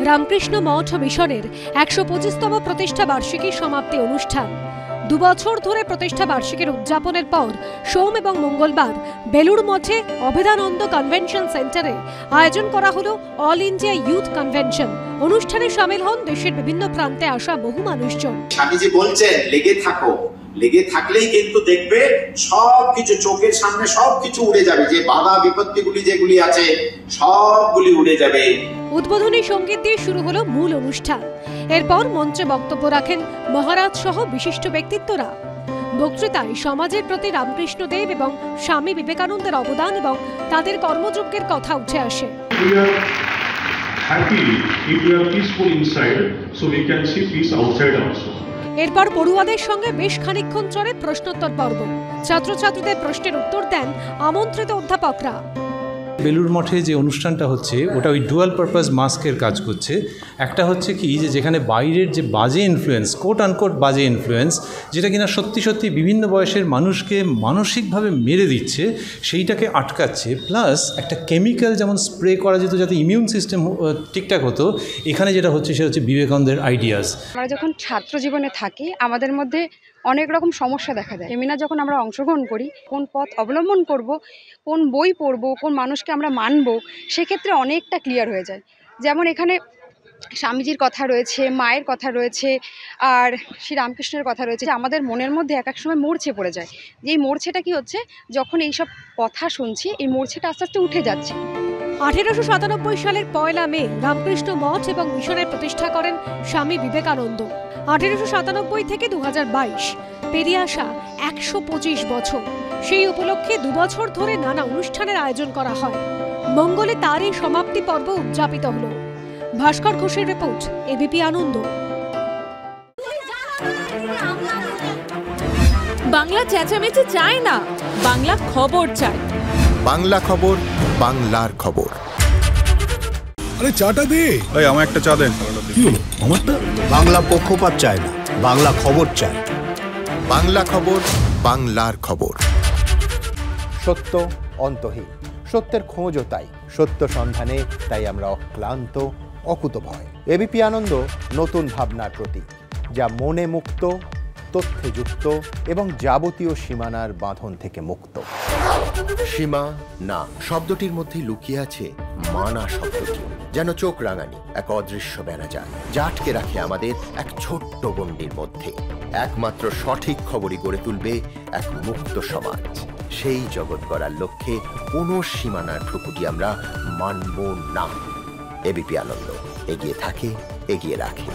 রামকৃষ্ণ মঠ মিশনের ১২৫তম প্রতিষ্ঠা বার্ষিকী সমাপ্তি অনুষ্ঠান। ২ বছর ধরে প্রতিষ্ঠা বার্ষিকীর উদযাপনের পর সোম এবং মঙ্গলবার বেলুড় মঠে অভেদানন্দ কনভেনশন সেন্টারে আয়োজন করা হলো অল ইন্ডিয়া ইউথ কনভেনশন। অনুষ্ঠানে সামিল হন দেশের বিভিন্ন প্রান্তে আসা বহু মানুষজন। স্বামীজি বলছেন, লেগে থাকো, লেগে থাকলেই কিন্তু দেখবে সবকিছু চোখের সামনে সবকিছু উড়ে যাবে, যে বাধা বিপত্তিগুলি যেগুলি আছে সবগুলি উড়ে যাবে। উদ্বোধনী সঙ্গীত দিয়ে শুরু হলো মূল অনুষ্ঠান। এরপর মঞ্চে বক্তব্য রাখেন মহারাজ সহ বিশিষ্ট ব্যক্তিত্বরা। বক্তৃতায় সমাজের প্রতি রামকৃষ্ণদেব এবং স্বামী বিবেকানন্দের অবদান এবং তাদের কর্মযজ্ঞের কথা উঠে আসে। এরপর পড়ুয়াদের সঙ্গে বেশ খানিকক্ষণ চলে প্রশ্নোত্তর পর্ব। ছাত্রছাত্রীদের প্রশ্নের উত্তর দেন আমন্ত্রিত অধ্যাপকরা। বেলুড় মঠে যে অনুষ্ঠানটা হচ্ছে ওটা ওই ডুয়াল পারপাস মাস্কের কাজ করছে। একটা হচ্ছে কি যে যেখানে বাইরের যে বাজে ইনফ্লুয়েন্স, কোট আনকোট বাজে ইনফ্লুয়েন্স, যেটা কিনা সত্যি সত্যি বিভিন্ন বয়সের মানুষকে মানসিকভাবে মেরে দিচ্ছে, সেইটাকে আটকাচ্ছে। প্লাস একটা কেমিক্যাল যেমন স্প্রে করা যেত যাতে ইমিউন সিস্টেম ঠিকঠাক হতো, এখানে যেটা হচ্ছে সেটা হচ্ছে বিবেকানন্দের আইডিয়াস। আমরা যখন ছাত্র জীবনে থাকি আমাদের মধ্যে অনেক রকম সমস্যা দেখা দেয়। সেমিনার যখন আমরা অংশগ্রহণ করি, কোন পথ অবলম্বন করব, কোন বই পড়ব, কোন মানুষকে আমরা মানব, সেক্ষেত্রে অনেকটা ক্লিয়ার হয়ে যায়। যেমন এখানে স্বামীজির কথা রয়েছে, মায়ের কথা রয়েছে, আর শ্রী রামকৃষ্ণের কথা রয়েছে। আমাদের মনের মধ্যে এক এক সময় মূর্ছে পড়ে যায়, যে এই মূর্ছেটা কি হচ্ছে, যখন এইসব কথা শুনছি এই মূর্ছেটা আস্তে আস্তে উঠে যাচ্ছে। 1897 সালের 1 মে রামকৃষ্ণ মঠ এবং মিশনের প্রতিষ্ঠা করেন স্বামী বিবেকানন্দ। 1897 থেকে 2022 পেরিয়ে আসা 125 বছর। সেই উপলক্ষে 2 বছর ধরে নানা অনুষ্ঠানের আয়োজন করা হয়। মঙ্গলে তার এই সমাপ্তি পর্ব উদযাপিত হল। ভাস্কর ঘোষের রিপোর্ট, এবিপি আনন্দ। বাংলা চেঁচামেচি চায় না, বাংলা খবর চায়। বাংলা খবর, বাংলার খবর। আরে চাটা দে। এই আমার একটা চা দেন। কি হলো আমারটা? বাংলা পক্ষপাত চায় না, বাংলা খবর চায়। বাংলা খবর, বাংলার খবর। সত্য অন্তহীন, সত্যের খোঁজও তাই, সত্য সন্ধানে তাই আমরা অক্লান্ত, অকুতভয়। এবিপি আনন্দ নতুন ভাবনার প্রতীক, যা মনে মুক্ত, তথ্যে যুক্ত এবং যাবতীয় সীমানার বাঁধন থেকে মুক্ত। সীমা না শব্দটির মধ্যে লুকিয়ে আছে মানা শব্দটি, যেন চোখ রাঙানি এক অদৃশ্য ব্যানাজার, যা আটকে রাখে আমাদের এক ছোট্ট গণ্ডির মধ্যে। একমাত্র সঠিক খবরই গড়ে তুলবে এক মুক্ত সমাজ। সেই জগৎ গড়ার লক্ষ্যে কোনো সীমানার ঠুকুটি আমরা মানব না। এবিপি আনন্দ এগিয়ে থাকে, এগিয়ে রাখে।